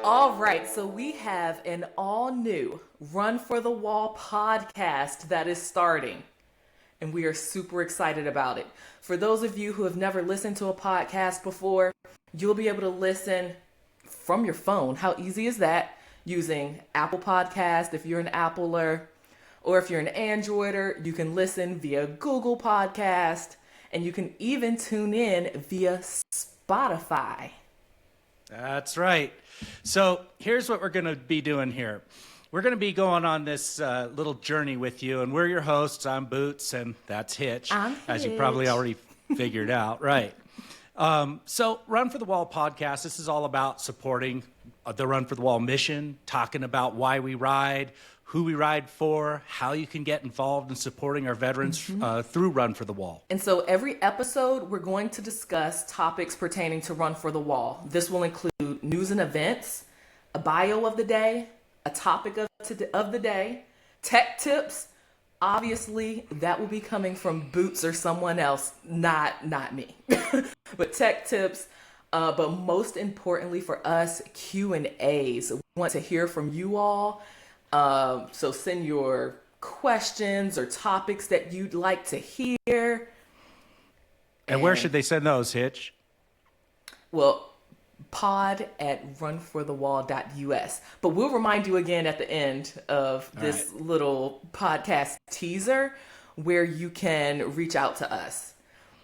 All right, so we have an all-new Run for the Wall podcast that is starting, and we are super excited about it. For those of you who have never listened to a podcast before, you'll be able to listen from your phone. How easy is that? Using Apple Podcast if you're an Appler, or if you're an Androider, you can listen via Google Podcast, and you can even tune in via Spotify. That's right. So here's what we're going to be doing here. We're going to be going on this little journey with you, and we're your hosts. I'm Boots, and that's Hitch, I'm Hitch. As you probably already figured out, right? So Run for the Wall podcast, this is all about supporting the Run for the Wall mission, talking about why we ride, who we ride for, how you can get involved in supporting our veterans through Run for the Wall. And so every episode, we're going to discuss topics pertaining to Run for the Wall. This will include news and events, a bio of the day, a topic of the day, tech tips. Obviously, that will be coming from Boots or someone else, not me. But tech tips, but most importantly for us, Q&As. We want to hear from you all. So send your questions or topics that you'd like to hear. And where should they send those, Hitch? Well, pod@runforthewall.us. But we'll remind you again at the end of this little podcast teaser where you can reach out to us.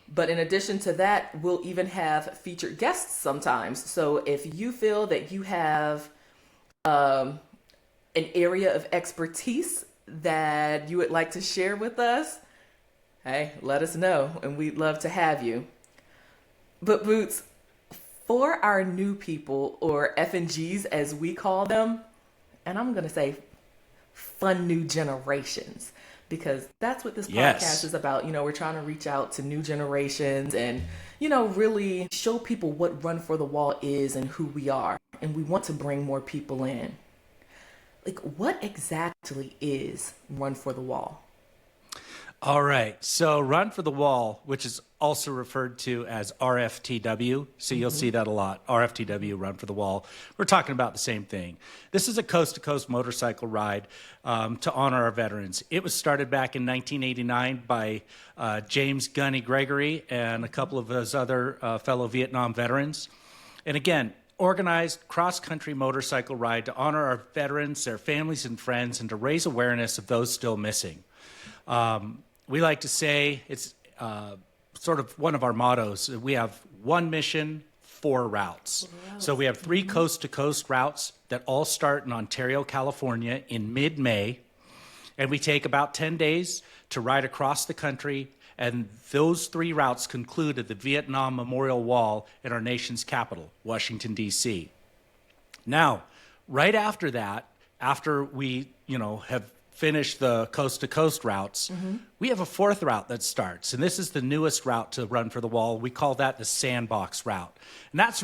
But in addition to that, we'll even have featured guests sometimes. So if you feel that you have an area of expertise that you would like to share with us, hey, let us know, and we'd love to have you. But Boots, for our new people, or F&Gs as we call them, and I'm going to say fun new generations, because that's what this podcast is about. You know, we're trying to reach out to new generations and, you know, really show people what Run for the Wall is and who we are. And we want to bring more people in. Like, what exactly is Run for the Wall? All right. So Run for the Wall, which is also referred to as RFTW. So you'll see that a lot. RFTW, Run for the Wall. We're talking about the same thing. This is a coast-to-coast motorcycle ride to honor our veterans. It was started back in 1989 by James Gunny Gregory and a couple of his other fellow Vietnam veterans. And again, organized cross-country motorcycle ride to honor our veterans, their families and friends, and to raise awareness of those still missing. We like to say it's sort of one of our mottos. We have one mission, 4 routes. So we have 3 coast-to-coast routes that all start in Ontario, California in mid-May. And we take about 10 days to ride across the country. And those 3 routes conclude at the Vietnam Memorial Wall in our nation's capital, Washington, D.C. Now, right after that, after we, have finished the coast-to-coast routes, we have a 4th route that starts. And this is the newest route to Run for the Wall. We call that the Sandbox route. And that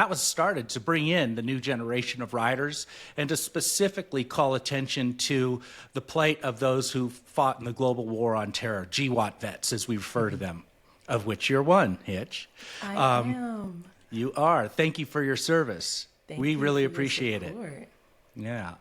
was started to bring in the new generation of riders and to specifically call attention to the plight of those who fought in the global war on terror, GWAT vets, as we refer to them, of which you're one, Hitch. I am. You are. Thank you for your service. We really for appreciate your it. support. Yeah.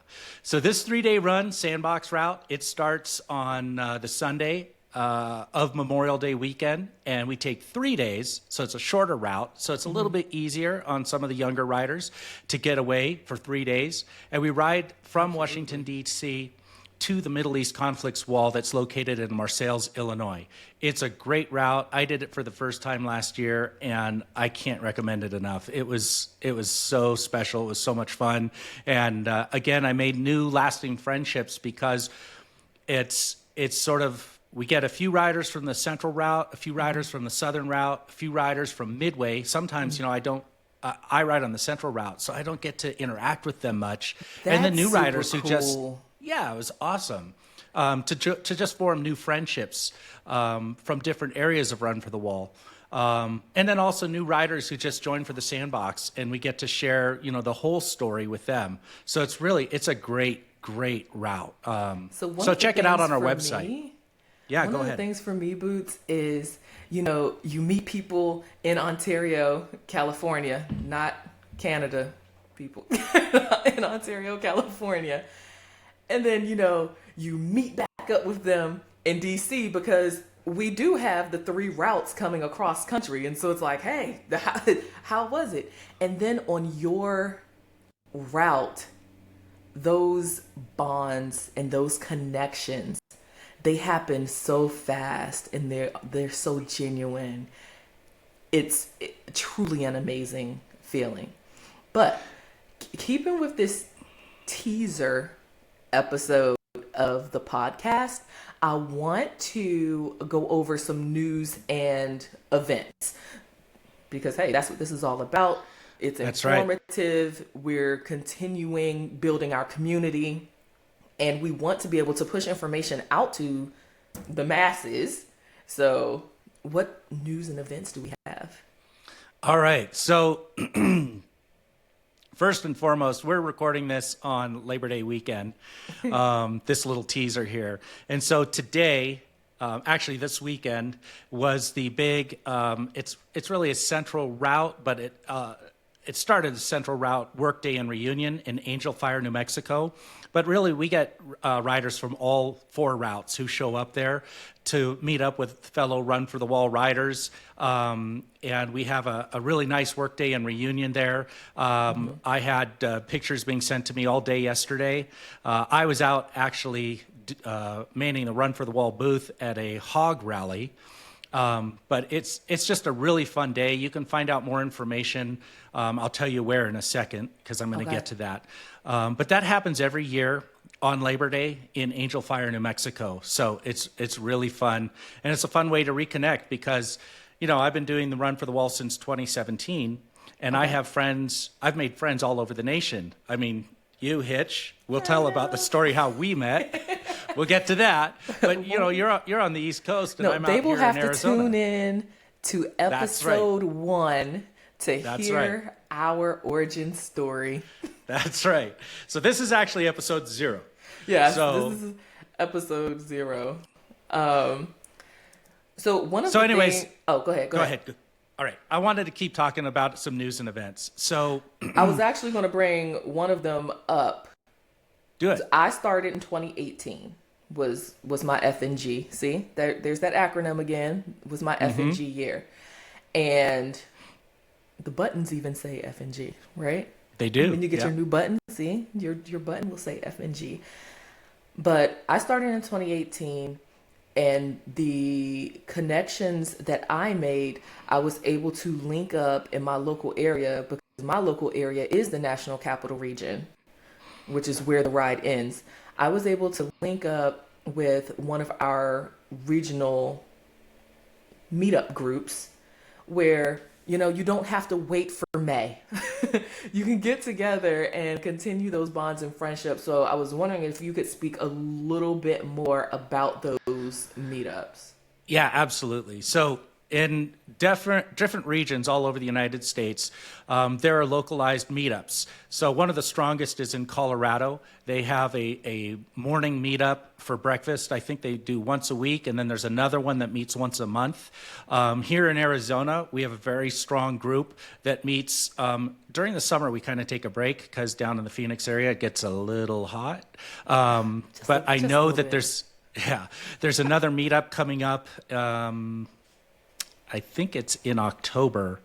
So this 3-day run, Sandbox route, it starts on the Sunday of Memorial Day weekend, and we take 3 days, so it's a shorter route, so it's a little bit easier on some of the younger riders to get away for 3 days. And we ride from Washington, D.C. to the Middle East Conflicts Wall that's located in Marseilles, Illinois. It's a great route. I did it for the first time last year, and I can't recommend it enough. It was so special. It was so much fun. And again, I made new lasting friendships because it's sort of, we get a few riders from the central route, a few riders from the southern route, a few riders from Midway. Sometimes, I ride on the central route, so I don't get to interact with them much. That's and the new riders super who just... cool. Yeah, it was awesome to just form new friendships from different areas of Run for the Wall. And then also new riders who just joined for the Sandbox, and we get to share, the whole story with them. So it's a great route. So check it out on our website. Yeah, go ahead. One of the things for me, Boots, is, you meet people in Ontario, California, not Canada, people in Ontario, California. And then, you meet back up with them in DC because we do have the 3 routes coming across country. And so it's like, hey, how was it? And then on your route, those bonds and those connections, they happen so fast and they're so genuine. It's truly an amazing feeling. But keeping with this teaser episode of the podcast, I want to go over some news and events because, hey, that's what this is all about. It's informative. Right. We're continuing building our community, and we want to be able to push information out to the masses. So what news and events do we have? All right. So first and foremost, we're recording this on Labor Day weekend, this little teaser here. And so today, actually this weekend, was the big, it's really a central route, but it started as Central Route Workday and Reunion in Angel Fire, New Mexico. But really, we get riders from all 4 routes who show up there to meet up with fellow Run for the Wall riders. And we have a really nice Workday and Reunion there. I had pictures being sent to me all day yesterday. I was out actually manning the Run for the Wall booth at a hog rally. But it's just a really fun day. You can find out more information. I'll tell you where in a second because I'm going to get to that. But that happens every year on Labor Day in Angel Fire, New Mexico. So it's really fun. And it's a fun way to reconnect because, I've been doing the Run for the Wall since 2017. And I have friends. I've made friends all over the nation. I mean, you, Hitch, we'll tell about the story how we met. We'll get to that. But, you're on the East Coast and I'm out here in Arizona. They will have to tune in to episode 1 to hear our origin story. That's right. So this is actually episode 0. Yeah, so this is episode 0. So one of the things... Oh, go ahead. Go ahead. All right. I wanted to keep talking about some news and events. So I was actually going to bring one of them up. Do it. So I started in 2018. Was my FNG. See, there's that acronym again. Was my FNG year. And the buttons even say FNG, right? They do. When you get your new button, see, your button will say FNG. But I started in 2018, and the connections that I made, I was able to link up in my local area because my local area is the National Capital Region, which is where the ride ends. I was able to link up with one of our regional meetup groups where, you don't have to wait for May. You can get together and continue those bonds and friendships. So I was wondering if you could speak a little bit more about those meetups. Yeah, absolutely. So in different regions all over the United States, there are localized meetups. So one of the strongest is in Colorado. They have a morning meetup for breakfast. I think they do once a week, and then there's another one that meets once a month. Here in Arizona, we have a very strong group that meets during the summer. We kind of take a break because down in the Phoenix area it gets a little hot. But I know that there's another meetup coming up. I think it's in October.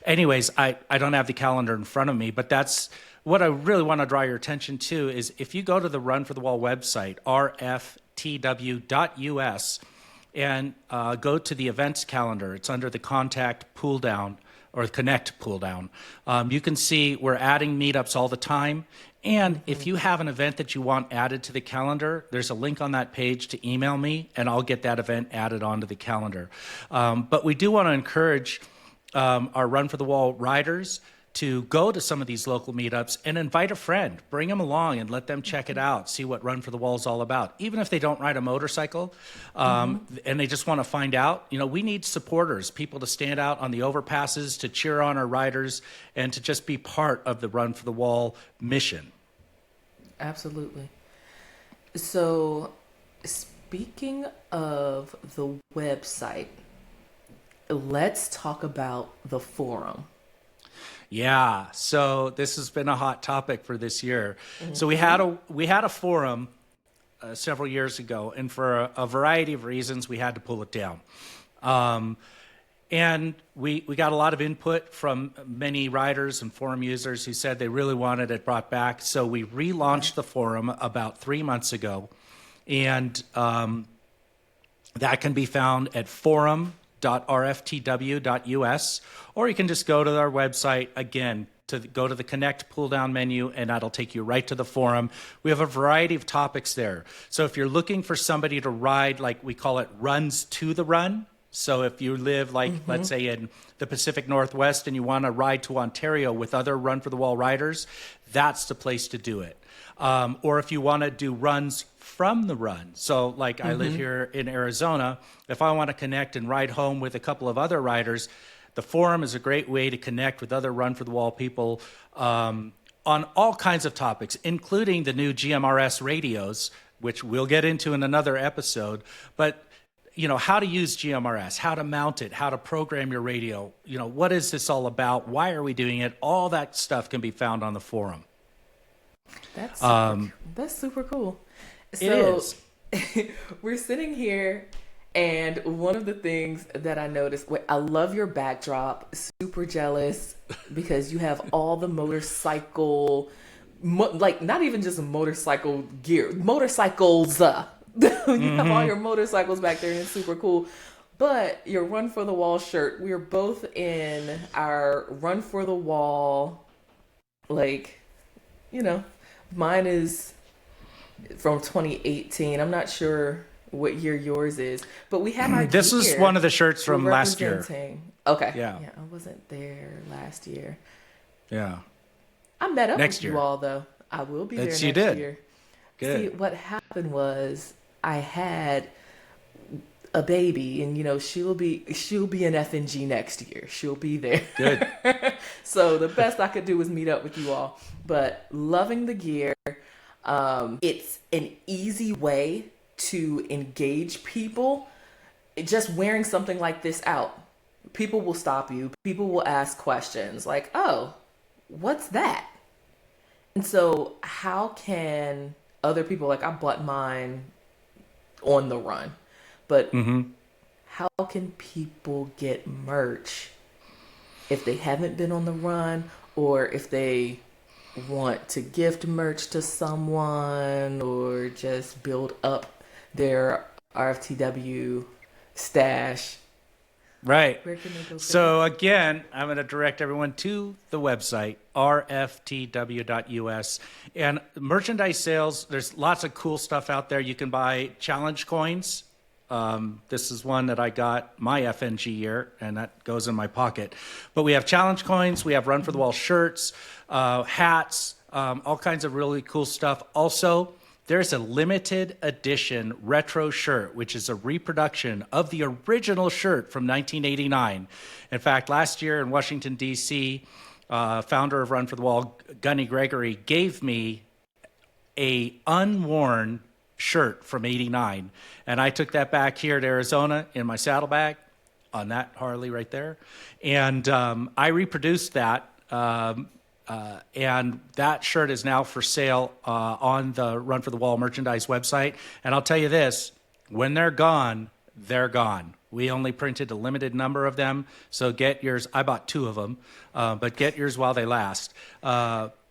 Anyways, I don't have the calendar in front of me, but that's what I really want to draw your attention to is if you go to the Run for the Wall website, rftw.us, and go to the events calendar. It's under the contact pull down or connect pull down. You can see we're adding meetups all the time. And if you have an event that you want added to the calendar, there's a link on that page to email me, and I'll get that event added onto the calendar. But we do want to encourage our Run for the Wall riders to go to some of these local meetups and invite a friend. Bring them along and let them check it out, see what Run for the Wall is all about. Even if they don't ride a motorcycle and they just want to find out, we need supporters, people to stand out on the overpasses, to cheer on our riders, and to just be part of the Run for the Wall mission. Absolutely. So, speaking of the website, let's talk about the forum. Yeah, so this has been a hot topic for this year. So we had a forum several years ago, and for a variety of reasons, we had to pull it down. And we got a lot of input from many riders and forum users who said they really wanted it brought back. So we relaunched the forum about 3 months ago, and that can be found at forum.rftw.us, or you can just go to our website again, to go to the Connect pull-down menu, and that'll take you right to the forum. We have a variety of topics there. So if you're looking for somebody to ride, like we call it runs to the run, so if you live, like, let's say in the Pacific Northwest and you want to ride to Ontario with other Run for the Wall riders, that's the place to do it. Or if you want to do runs from the run. So like I live here in Arizona, if I want to connect and ride home with a couple of other riders, the forum is a great way to connect with other Run for the Wall people on all kinds of topics, including the new GMRS radios, which we'll get into in another episode. But you know, how to use GMRS, how to mount it, how to program your radio, you know, what is this all about? Why are we doing it? All that stuff can be found on the forum. That's super cool. So it is. We're sitting here, and one of the things that I noticed, I love your backdrop, super jealous, because you have all the motorcycle, like not even just motorcycle gear, motorcycles. You have all your motorcycles back there, and it's super cool. But your Run for the Wall shirt, we're both in our Run for the Wall, like, you know, mine is from 2018. I'm not sure what year yours is, but we have our This gear. is one of the shirts from last year. Okay. Yeah, I wasn't there last year. Yeah. I met up Next with year. you all, though. I will be there That's next you did. year. Good. See, what happened was I had a baby, and you know she'll be in FNG next year. She'll be there. Good. So the best I could do was meet up with you all. But loving the gear. It's an easy way to engage people. Just wearing something like this out, people will stop you. People will ask questions like, "Oh, what's that?" And so, how can other people, like I bought mine on the run, but how can people get merch if they haven't been on the run, or if they want to gift merch to someone, or just build up their RFTW stash? Right. Where can they go? So again, I'm going to direct everyone to the website, rftw.us. And merchandise sales, there's lots of cool stuff out there. You can buy challenge coins. This is one that I got my FNG year, and that goes in my pocket. But we have challenge coins. We have Run for the Wall shirts, hats, all kinds of really cool stuff. Also, there's a limited edition retro shirt, which is a reproduction of the original shirt from 1989. In fact, last year in Washington, D.C., founder of Run for the Wall, Gunny Gregory, gave me a unworn shirt from 89. And I took that back here to Arizona in my saddlebag on that Harley right there. And I reproduced that. And that shirt is now for sale on the Run for the Wall merchandise website. And I'll tell you this, when they're gone, they're gone. We only printed a limited number of them, so get yours. I bought 2 of them, but get yours while they last.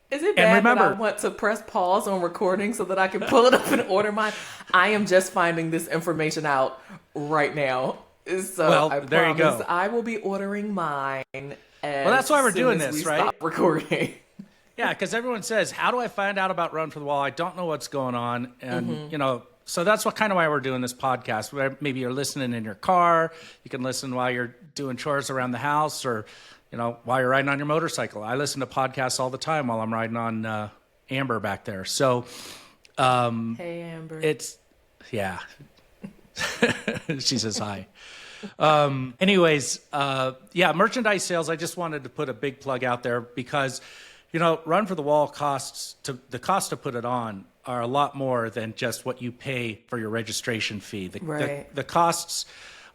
Is it bad that I want to press pause on recording so that I can pull it up and order mine? I am just finding this information out right now. So well, I there promise you go. I will be ordering mine. Well, that's why we're doing this, right? Stop recording. Yeah, because everyone says, how do I find out about Run for the Wall? I don't know what's going on. And, you know, so that's what kind of why we're doing this podcast. Where maybe you're listening in your car. You can listen while you're doing chores around the house, or, you know, while you're riding on your motorcycle. I listen to podcasts all the time while I'm riding on Amber back there. So, hey, Amber. Yeah. She says hi. Anyways, merchandise sales. I just wanted to put a big plug out there because, you know, Run for the Wall the cost to put it on are a lot more than just what you pay for your registration fee. The costs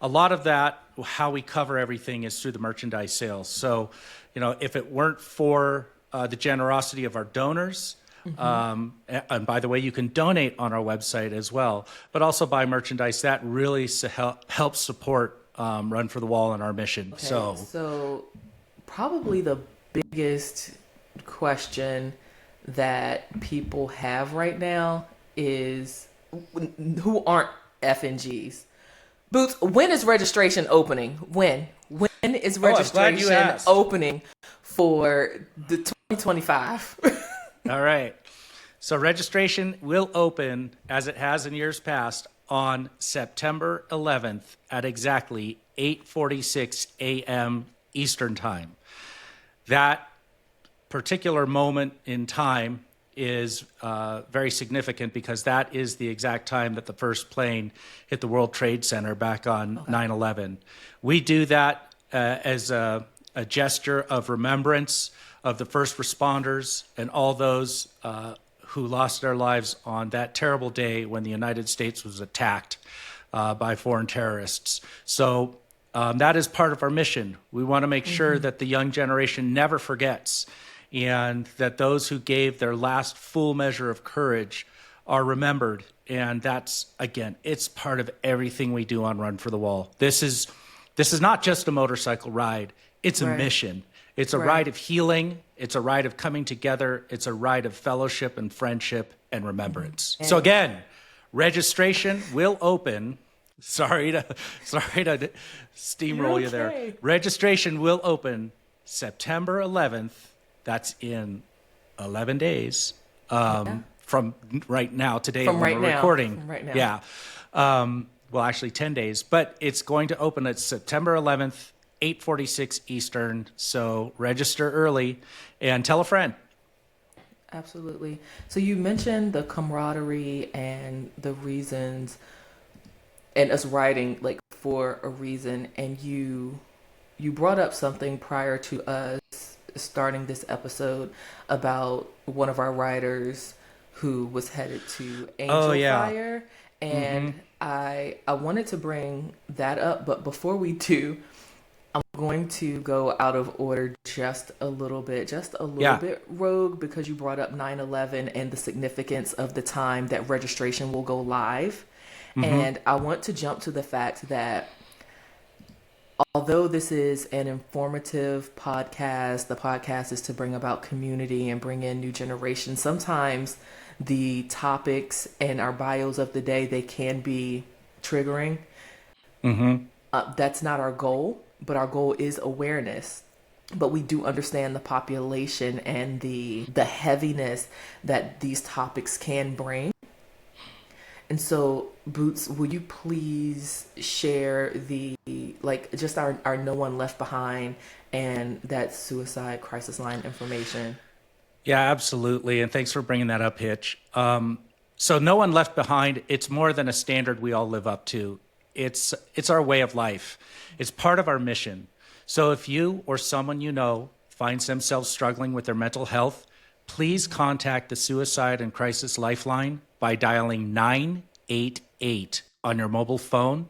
a lot of that, how we cover everything is through the merchandise sales. So, if it weren't for the generosity of our donors, and by the way, you can donate on our website as well, but also buy merchandise. That really helps support Run for the Wall and our mission. Okay, so probably the biggest question that people have right now is who aren't FNGs. Boots, when is registration opening? When is registration opening for the 2025? All right. So registration will open, as it has in years past, on September 11th at exactly 8:46 a.m. Eastern Time. That particular moment in time is very significant because that is the exact time that the first plane hit the World Trade Center back on 9/11. We do that as a gesture of remembrance of the first responders and all those who lost their lives on that terrible day when the United States was attacked by foreign terrorists. So that is part of our mission. We want to make sure that the young generation never forgets, and that those who gave their last full measure of courage are remembered. And that's, again, it's part of everything we do on Run for the Wall. This is not just a motorcycle ride. It's a mission. It's a ride of healing. It's a ride of coming together. It's a ride of fellowship and friendship and remembrance. So again, registration will open. Sorry to steamroll you there. Registration will open September 11th. That's in 11 days from right now, today when we're recording. From right now. Yeah. Well, actually 10 days, but it's going to open at September 11th, 8:46 Eastern. So register early and tell a friend. Absolutely. So you mentioned the camaraderie and the reasons and us riding like for a reason. And you brought up something prior to us starting this episode about one of our riders who was headed to Angel Fire. And I wanted to bring that up, but before we do, I'm going to go out of order just a little bit rogue, because you brought up 9/11 and the significance of the time that registration will go live. And I want to jump to the fact that although this is an informative podcast, the podcast is to bring about community and bring in new generations. Sometimes the topics and our bios of the day, they can be triggering. That's not our goal, but our goal is awareness. But we do understand the population and the heaviness that these topics can bring. And so, Boots, will you please share just our No One Left Behind and that suicide crisis line information? Yeah, absolutely. And thanks for bringing that up, Hitch. So No One Left Behind, it's more than a standard we all live up to. It's our way of life. It's part of our mission. So if you or someone you know finds themselves struggling with their mental health, please contact the Suicide and Crisis Lifeline by dialing 988 on your mobile phone,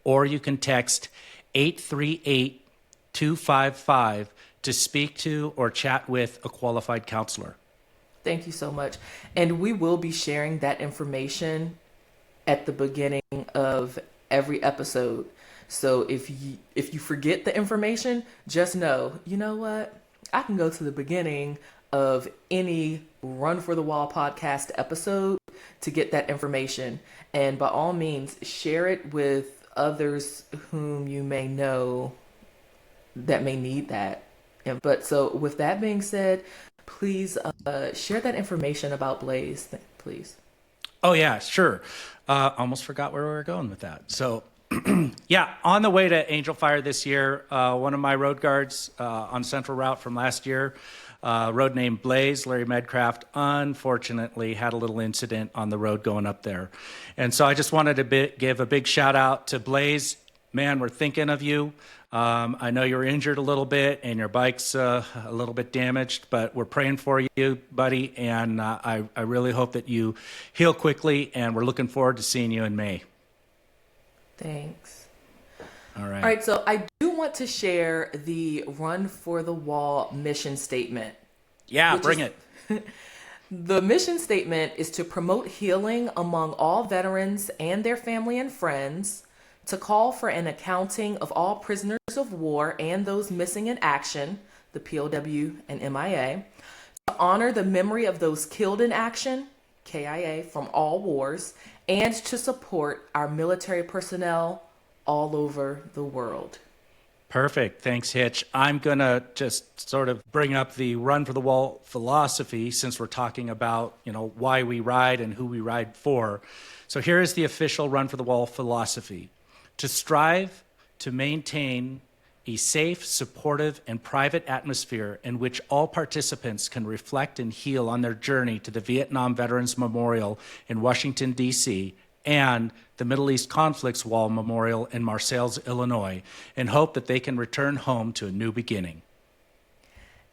or you can text 838-255 to speak to or chat with a qualified counselor. Thank you so much. And we will be sharing that information at the beginning of every episode. So if you forget the information, just know, you know what? I can go to the beginning of any Run for the Wall podcast episode to get that information. And by all means, share it with others whom you may know that may need that. But so with that being said, please share that information about Blaze, please. Oh, yeah, sure. Almost forgot where we were going with that. So, yeah, on the way to Angel Fire this year, one of my road guards on Central Route from last year, road named Blaze, Larry Medcraft, unfortunately had a little incident on the road going up there. And so I just wanted to give a big shout out to Blaze. Man, we're thinking of you. I know you're injured a little bit and your bike's a little bit damaged, but we're praying for you, buddy. And I really hope that you heal quickly, and we're looking forward to seeing you in May. Thanks. All right. All right, so I do want to share the Run for the Wall mission statement. Yeah, bring it. The mission statement is to promote healing among all veterans and their family and friends, to call for an accounting of all prisoners of war and those missing in action, the POW and MIA, to honor the memory of those killed in action, KIA, from all wars, and to support our military personnel all over the world. Perfect. Thanks, Hitch. I'm going to just sort of bring up the Run for the Wall philosophy since we're talking about, why we ride and who we ride for. So here is the official Run for the Wall philosophy: to strive to maintain a safe, supportive, and private atmosphere in which all participants can reflect and heal on their journey to the Vietnam Veterans Memorial in Washington, D.C., and the Middle East Conflicts Wall Memorial in Marseilles, Illinois, and hope that they can return home to a new beginning.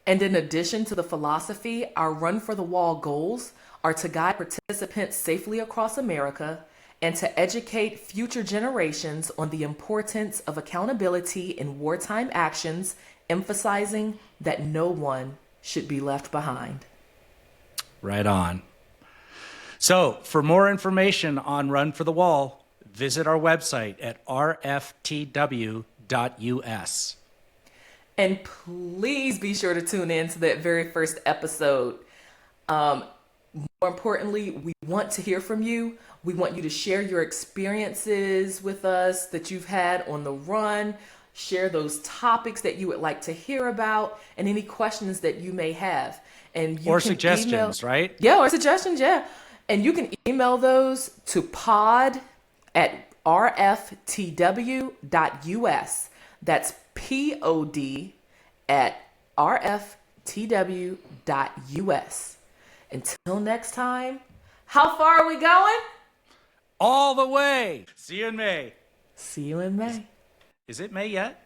And in addition to the philosophy, our Run for the Wall goals are to guide participants safely across America and to educate future generations on the importance of accountability in wartime actions, emphasizing that no one should be left behind. Right on. So, for more information on Run for the Wall, visit our website at rftw.us. And please be sure to tune in to that very first episode. More importantly, we want to hear from you. We want you to share your experiences with us that you've had on the run. Share those topics that you would like to hear about and any questions that you may have. And you or can suggestions, right? Yeah, or suggestions, yeah. And you can email those to pod@rftw.us. That's pod@rftw.us. Until next time, how far are we going? All the way. See you in May. See you in May. Is it May yet?